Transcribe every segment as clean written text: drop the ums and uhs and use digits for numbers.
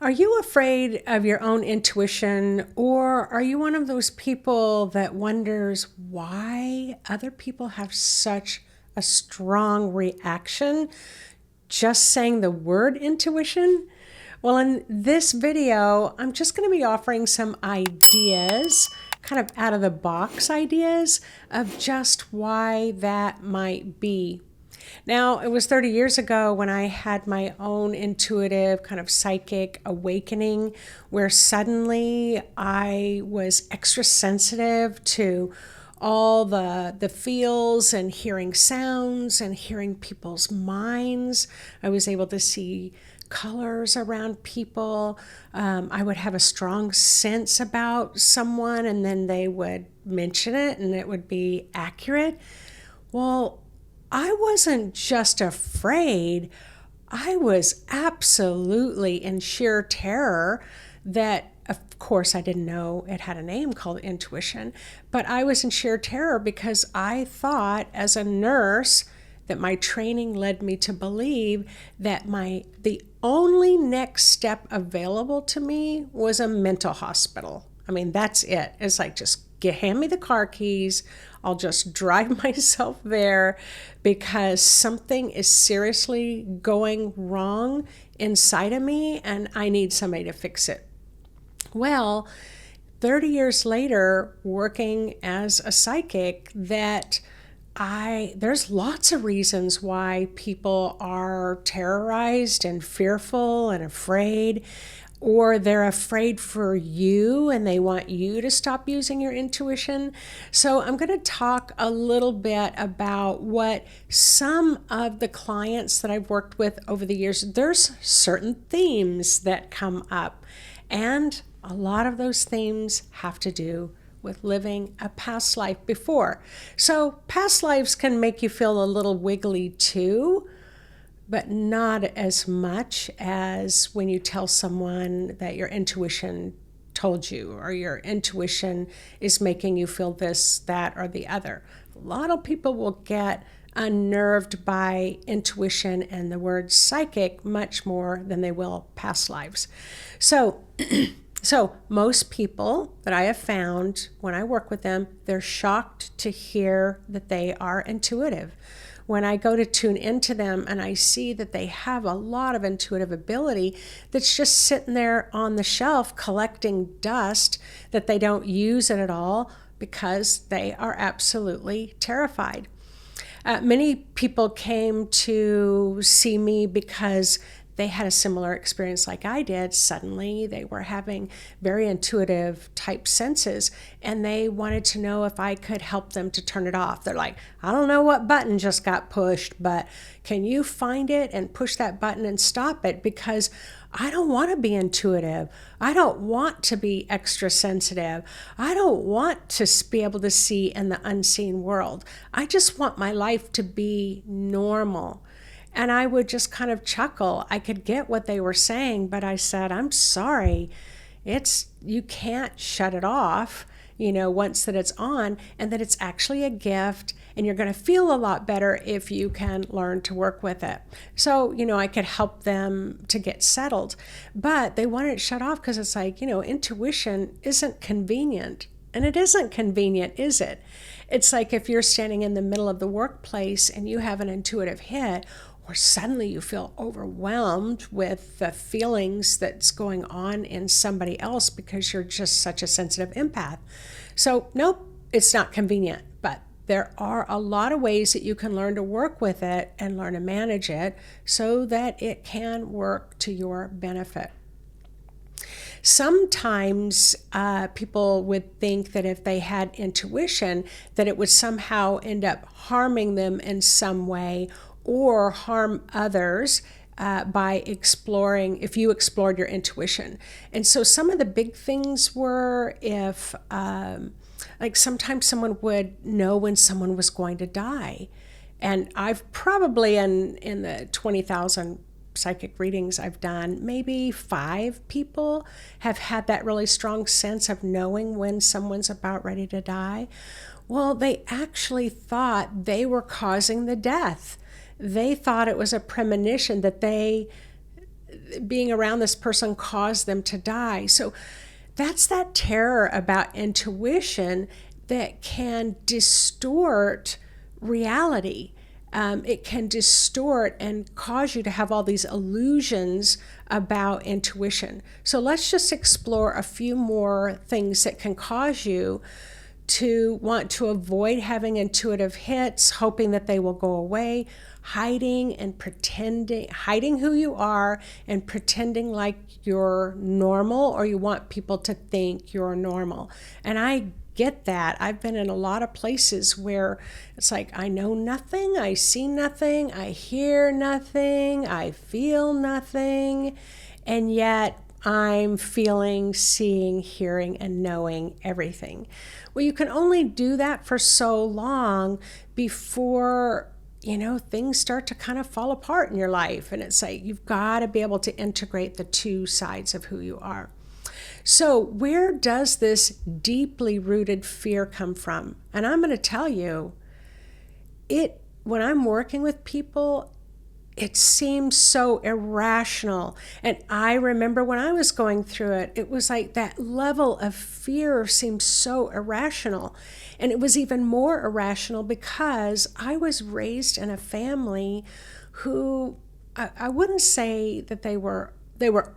Are you afraid of your own intuition, or are you one of those people that wonders why other people have such a strong reaction just saying the word intuition? Well, in this video, I'm just going to be offering some ideas, kind of out of the box ideas of just why that might be. Now, it was 30 years ago when I had my own intuitive kind of psychic awakening where suddenly I was extra sensitive to all the feels and hearing sounds and hearing people's minds. I was able to see colors around people. I would have a strong sense about someone and then they would mention it and it would be accurate. Well, I wasn't just afraid, I was absolutely in sheer terror that, of course, I didn't know it had a name called intuition, but I was in sheer terror because I thought as a nurse that my training led me to believe that the only next step available to me was a mental hospital. I mean, that's it. It's like, just hand me the car keys. I'll just drive myself there because something is seriously going wrong inside of me and I need somebody to fix it. Well, 30 years later, working as a psychic, there's lots of reasons why people are terrorized and fearful and afraid, or they're afraid for you and they want you to stop using your intuition. So I'm going to talk a little bit about what some of the clients that I've worked with over the years, there's certain themes that come up, and a lot of those themes have to do with living a past life before. So past lives can make you feel a little wiggly too, but not as much as when you tell someone that your intuition told you or your intuition is making you feel this, that, or the other. A lot of people will get unnerved by intuition and the word psychic much more than they will past lives. So most people that I have found when I work with them, they're shocked to hear that they are intuitive. When I go to tune into them and I see that they have a lot of intuitive ability that's just sitting there on the shelf collecting dust, that they don't use it at all because they are absolutely terrified. Many people came to see me because they had a similar experience like I did. Suddenly they were having very intuitive type senses and they wanted to know if I could help them to turn it off. They're like, I don't know what button just got pushed, but can you find it and push that button and stop it? Because I don't want to be intuitive. I don't want to be extra sensitive. I don't want to be able to see in the unseen world. I just want my life to be normal. And I would just kind of chuckle. I could get what they were saying, but I said, I'm sorry. You can't shut it off, once that it's on, and that it's actually a gift, and you're going to feel a lot better if you can learn to work with it. So, I could help them to get settled, but they wanted it shut off because it's like, intuition isn't convenient. And it isn't convenient, is it? It's like if you're standing in the middle of the workplace and you have an intuitive hit, or suddenly you feel overwhelmed with the feelings that's going on in somebody else because you're just such a sensitive empath. So nope, it's not convenient, but there are a lot of ways that you can learn to work with it and learn to manage it so that it can work to your benefit. Sometimes people would think that if they had intuition, that it would somehow end up harming them in some way or harm others by if you explored your intuition. And so some of the big things were if, like sometimes someone would know when someone was going to die. And I've probably in the 20,000 psychic readings I've done, maybe 5 people have had that really strong sense of knowing when someone's about ready to die. Well, they actually thought they were causing the death. They thought it was a premonition that being around this person caused them to die. So that's that terror about intuition that can distort reality. It can distort and cause you to have all these illusions about intuition. So let's just explore a few more things that can cause you to want to avoid having intuitive hits, hoping that they will go away, hiding who you are and pretending like you're normal, or you want people to think you're normal. And I get that. I've been in a lot of places where it's like, I know nothing, I see nothing, I hear nothing, I feel nothing, and yet I'm feeling, seeing, hearing, and knowing everything. Well, you can only do that for so long before, things start to kind of fall apart in your life. And it's like, you've got to be able to integrate the two sides of who you are. So where does this deeply rooted fear come from? And I'm going to tell you, when I'm working with people, it seems so irrational. And I remember when I was going through it, it was like that level of fear seemed so irrational. And it was even more irrational because I was raised in a family who, I wouldn't say that they were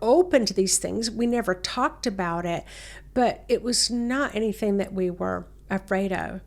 open to these things. We never talked about it, but it was not anything that we were afraid of.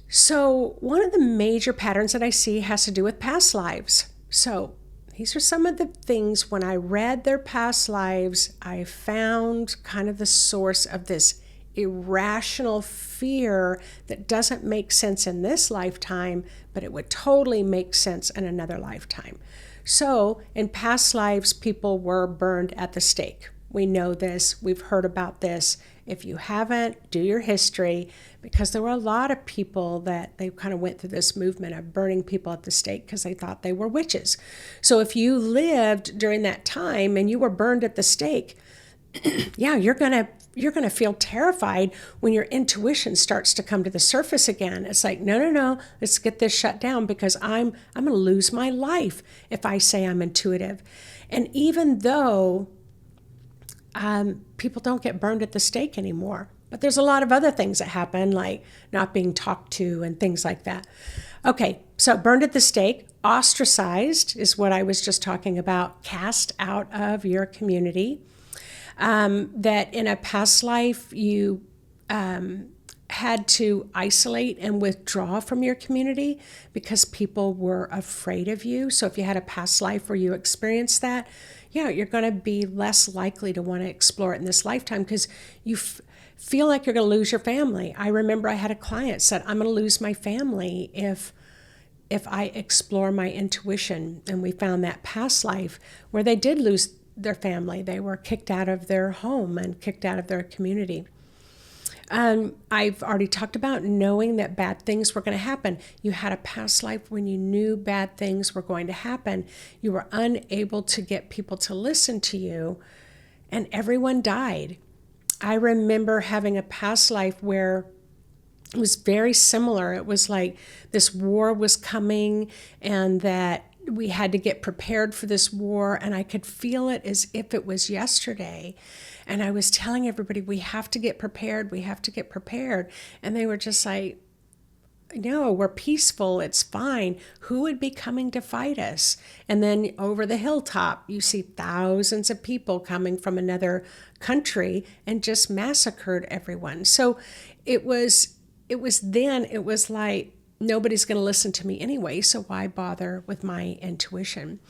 So one of the major patterns that I see has to do with past lives. So these are some of the things, when I read their past lives, I found kind of the source of this irrational fear that doesn't make sense in this lifetime, but it would totally make sense in another lifetime. So in past lives, people were burned at the stake. We know this. We've heard about this. If you haven't, do your history, because there were a lot of people that they kind of went through this movement of burning people at the stake because they thought they were witches. So if you lived during that time and you were burned at the stake, yeah, you're gonna feel terrified when your intuition starts to come to the surface again. It's like, no, let's get this shut down, because I'm gonna lose my life if I say I'm intuitive. And even though people don't get burned at the stake anymore, but there's a lot of other things that happen, like not being talked to and things like that. Okay, so burned at the stake, ostracized is what I was just talking about, cast out of your community. That in a past life you had to isolate and withdraw from your community because people were afraid of you. So if you had a past life where you experienced that, yeah, you're going to be less likely to want to explore it in this lifetime because you feel like you're going to lose your family. I remember I had a client said, I'm going to lose my family if I explore my intuition. And we found that past life where they did lose their family. They were kicked out of their home and kicked out of their community. I've already talked about knowing that bad things were going to happen. You had a past life when you knew bad things were going to happen. You were unable to get people to listen to you, and everyone died. I remember having a past life where it was very similar. It was like this war was coming and that we had to get prepared for this war, and I could feel it as if it was yesterday. And I was telling everybody, we have to get prepared, we have to get prepared. And they were just like, no, we're peaceful, it's fine. Who would be coming to fight us? And then over the hilltop, you see thousands of people coming from another country and just massacred everyone. So it was like, nobody's going to listen to me anyway, so why bother with my intuition?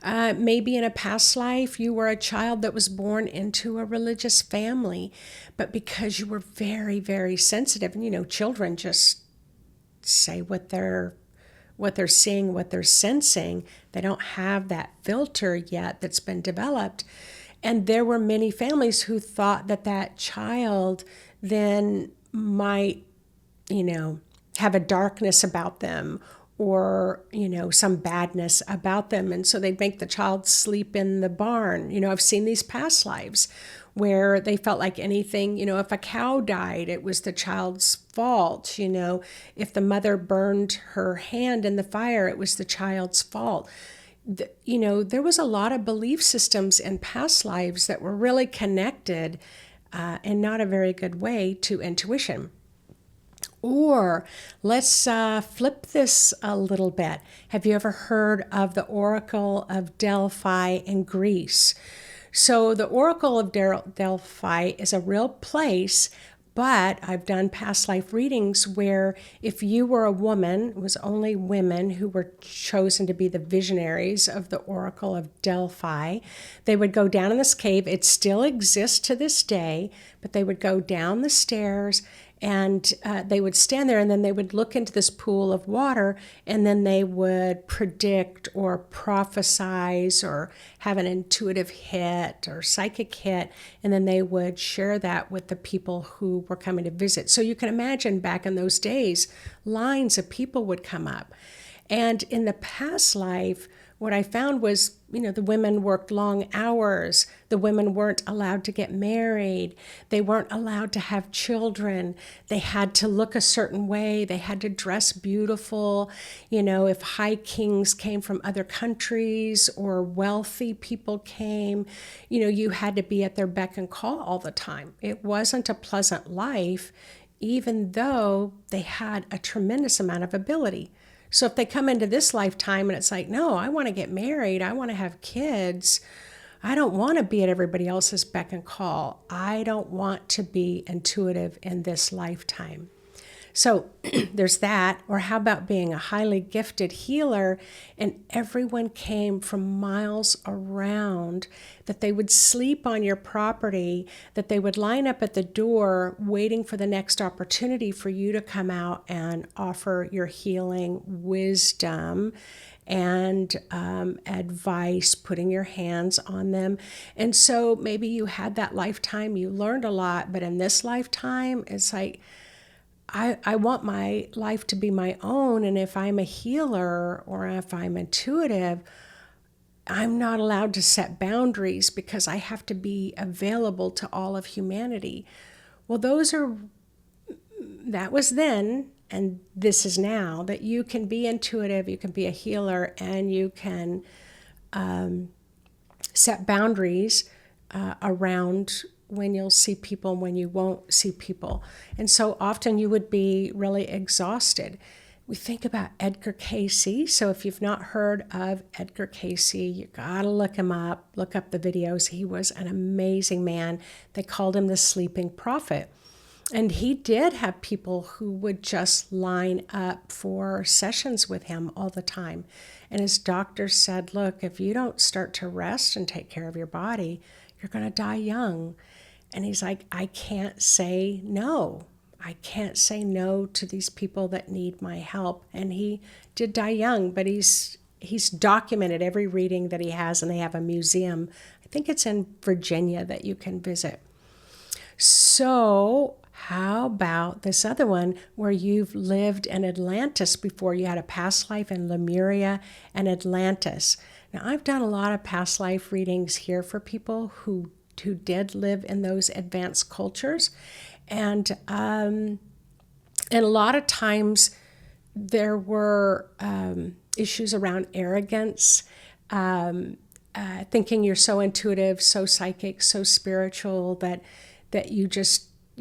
Maybe in a past life, you were a child that was born into a religious family, but because you were very, very sensitive, and children just say what they're seeing, what they're sensing. They don't have that filter yet that's been developed. And there were many families who thought that child then might, have a darkness about them, or, some badness about them. And so they'd make the child sleep in the barn. I've seen these past lives where they felt like anything, if a cow died, it was the child's fault. If the mother burned her hand in the fire, it was the child's fault. there was a lot of belief systems in past lives that were really connected in not a very good way to intuition. Or let's flip this a little bit. Have you ever heard of the Oracle of Delphi in Greece? So the Oracle of Delphi is a real place, but I've done past life readings where if you were a woman, it was only women who were chosen to be the visionaries of the Oracle of Delphi. They would go down in this cave. It still exists to this day, but they would go down the stairs and they would stand there, and then they would look into this pool of water, and then they would predict or prophesize or have an intuitive hit or psychic hit, and then they would share that with the people who were coming to visit. So you can imagine back in those days, lines of people would come up. And in the past life, what I found was, the women worked long hours. The women weren't allowed to get married. They weren't allowed to have children. They had to look a certain way. They had to dress beautiful. If high kings came from other countries or wealthy people came, you had to be at their beck and call all the time. It wasn't a pleasant life, even though they had a tremendous amount of ability. So if they come into this lifetime and it's like, no, I want to get married, I want to have kids, I don't want to be at everybody else's beck and call. I don't want to be intuitive in this lifetime. So there's that. Or how about being a highly gifted healer and everyone came from miles around, that they would sleep on your property, that they would line up at the door waiting for the next opportunity for you to come out and offer your healing wisdom and advice, putting your hands on them. And so maybe you had that lifetime, you learned a lot, but in this lifetime, it's like, I want my life to be my own, and if I'm a healer or if I'm intuitive, I'm not allowed to set boundaries because I have to be available to all of humanity. Well, that was then, and this is now, that you can be intuitive, you can be a healer, and you can set boundaries around when you'll see people and when you won't see people. And so often you would be really exhausted. We think about Edgar Cayce. So if you've not heard of Edgar Cayce, you gotta look him up, look up the videos. He was an amazing man. They called him the sleeping prophet. And he did have people who would just line up for sessions with him all the time. And his doctor said, look, if you don't start to rest and take care of your body, you're gonna die young. And he's like, I can't say no. I can't say no to these people that need my help. And he did die young, but he's documented every reading that he has, and they have a museum. I think it's in Virginia that you can visit. So how about this other one where you've lived in Atlantis before? You had a past life in Lemuria and Atlantis. Now, I've done a lot of past life readings here for people who did live in those advanced cultures. And a lot of times there were issues around arrogance, thinking you're so intuitive, so psychic, so spiritual that you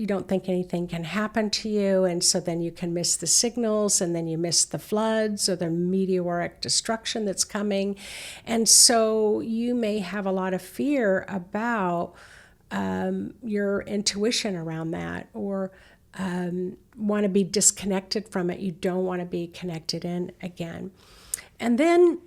don't think anything can happen to you, and so then you can miss the signals, and then you miss the floods or the meteoric destruction that's coming. And so you may have a lot of fear about your intuition around that, or want to be disconnected from it. You don't want to be connected in again. And then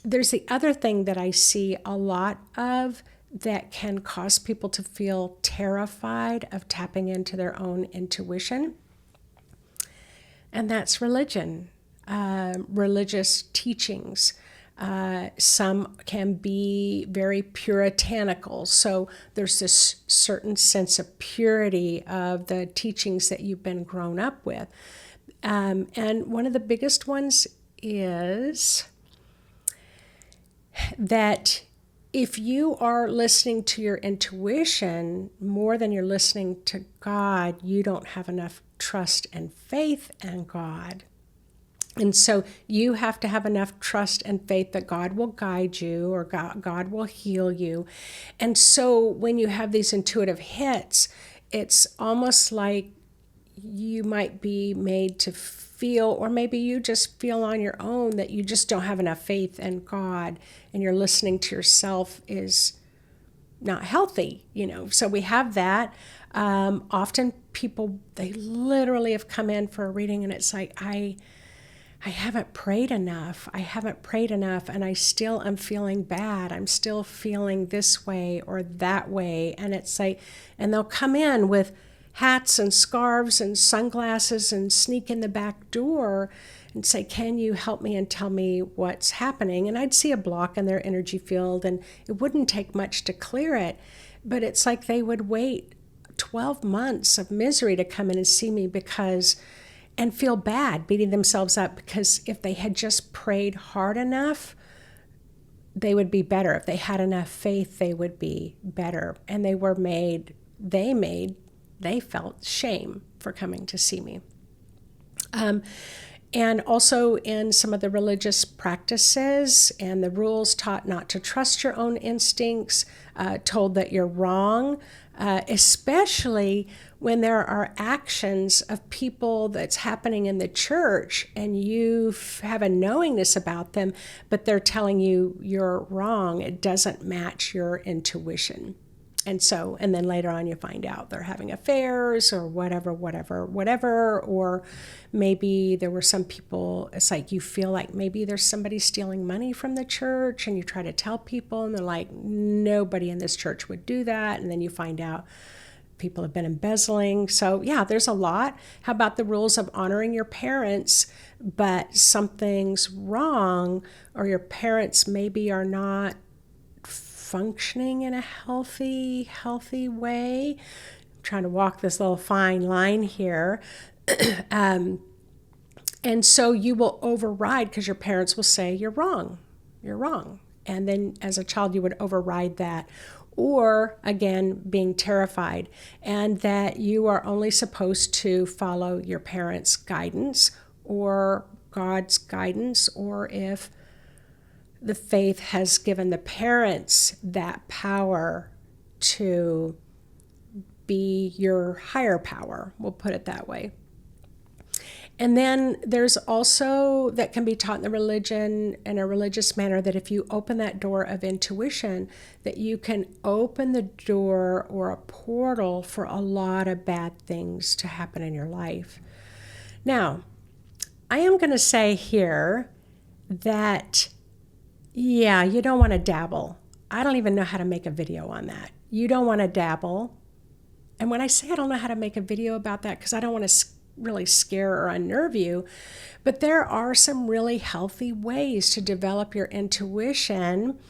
there's the other thing that I see a lot of that can cause people to feel terrified of tapping into their own intuition. And that's religion, religious teachings. Some can be very puritanical. So there's this certain sense of purity of the teachings that you've been grown up with. And one of the biggest ones is that if you are listening to your intuition more than you're listening to God, you don't have enough trust and faith in God. And so you have to have enough trust and faith that God will guide you, or God will heal you. And so when you have these intuitive hits, it's almost like you might be made to feel, or maybe you just feel on your own that you just don't have enough faith in God, and you're listening to yourself is not healthy, So we have that. Often people, they literally have come in for a reading and it's like, I haven't prayed enough. I haven't prayed enough, and I still am feeling bad. I'm still feeling this way or that way. And it's like, and they'll come in with hats and scarves and sunglasses and sneak in the back door and say, can you help me and tell me what's happening? And I'd see a block in their energy field, and it wouldn't take much to clear it. But it's like they would wait 12 months of misery to come in and see me and feel bad, beating themselves up, because if they had just prayed hard enough, they would be better. If they had enough faith, they would be better. And they felt shame for coming to see me. And also in some of the religious practices and the rules, taught not to trust your own instincts, told that you're wrong, especially when there are actions of people that's happening in the church and you have a knowingness about them, but they're telling you you're wrong. It doesn't match your intuition. And then later on you find out they're having affairs or whatever, or maybe there were some people, it's like you feel like maybe there's somebody stealing money from the church, and you try to tell people and they're like, nobody in this church would do that. And then you find out people have been embezzling. So yeah, there's a lot. How about the rules of honoring your parents, but something's wrong, or your parents maybe are not functioning in a healthy way. I'm trying to walk this little fine line here. And so you will override, because your parents will say, you're wrong. And then as a child, you would override that. Or again, being terrified, and that you are only supposed to follow your parents' guidance or God's guidance, or if the faith has given the parents that power to be your higher power, we'll put it that way. And then there's also, that can be taught in the religion in a religious manner, that if you open that door of intuition, that you can open the door or a portal for a lot of bad things to happen in your life. Now, I am going to say here that yeah, you don't want to dabble. I don't even know how to make a video on that. You don't want to dabble. And when I say I don't know how to make a video about that, because I don't want to really scare or unnerve you, but there are some really healthy ways to develop your intuition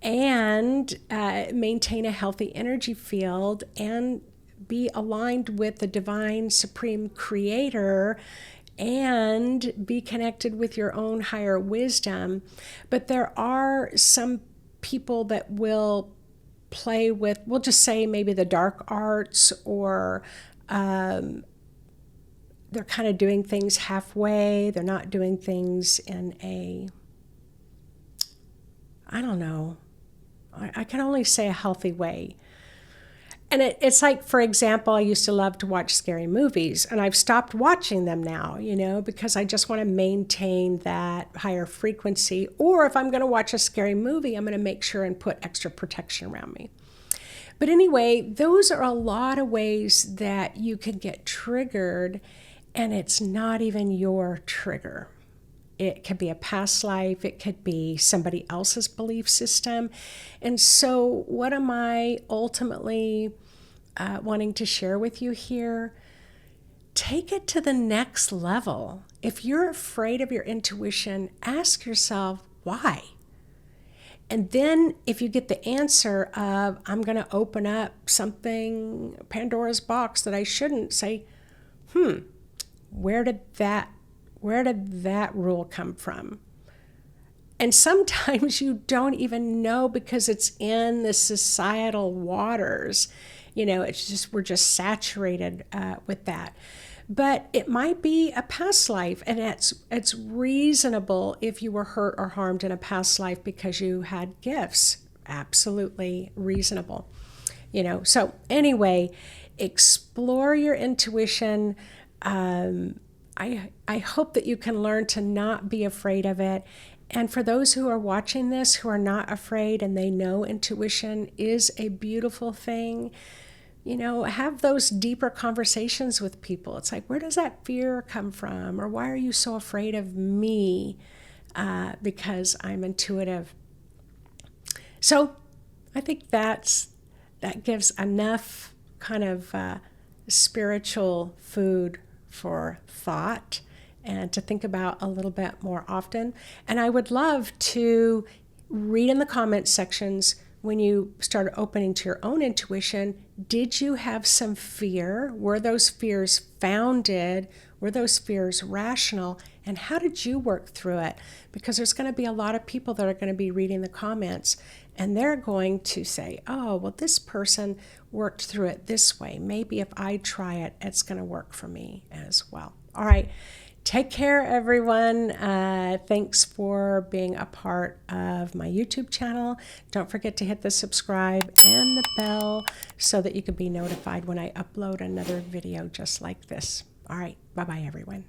and maintain a healthy energy field and be aligned with the divine supreme creator and be connected with your own higher wisdom. But there are some people that will play with, we'll just say maybe the dark arts, or they're kind of doing things halfway. They're not doing things in I don't know. I can only say a healthy way. And it's like, for example, I used to love to watch scary movies, and I've stopped watching them now, because I just want to maintain that higher frequency. Or if I'm going to watch a scary movie, I'm going to make sure and put extra protection around me. But anyway, those are a lot of ways that you can get triggered, and it's not even your trigger. It could be a past life. It could be somebody else's belief system. And so what am I ultimately wanting to share with you here? Take it to the next level. If you're afraid of your intuition, ask yourself, why? And then if you get the answer of, I'm going to open up something, Pandora's box that I shouldn't, say, where did that rule come from? And sometimes you don't even know, because it's in the societal waters. It's just, we're just saturated with that. but it might be a past life, and it's reasonable if you were hurt or harmed in a past life because you had gifts. Absolutely reasonable. So anyway, explore your intuition. I hope that you can learn to not be afraid of it. And for those who are watching this who are not afraid and they know intuition is a beautiful thing, have those deeper conversations with people. It's like, where does that fear come from? Or why are you so afraid of me? Because I'm intuitive. So I think that gives enough kind of spiritual food for thought and to think about a little bit more often. And I would love to read in the comments sections when you started opening to your own intuition. Did you have some fear? Were those fears founded? Were those fears rational? And how did you work through it? Because there's going to be a lot of people that are going to be reading the comments, and they're going to say, oh, well, this person worked through it this way. Maybe if I try it, it's going to work for me as well. All right. Take care, everyone. Thanks for being a part of my YouTube channel. Don't forget to hit the subscribe and the bell so that you can be notified when I upload another video just like this. All right. Bye-bye, everyone.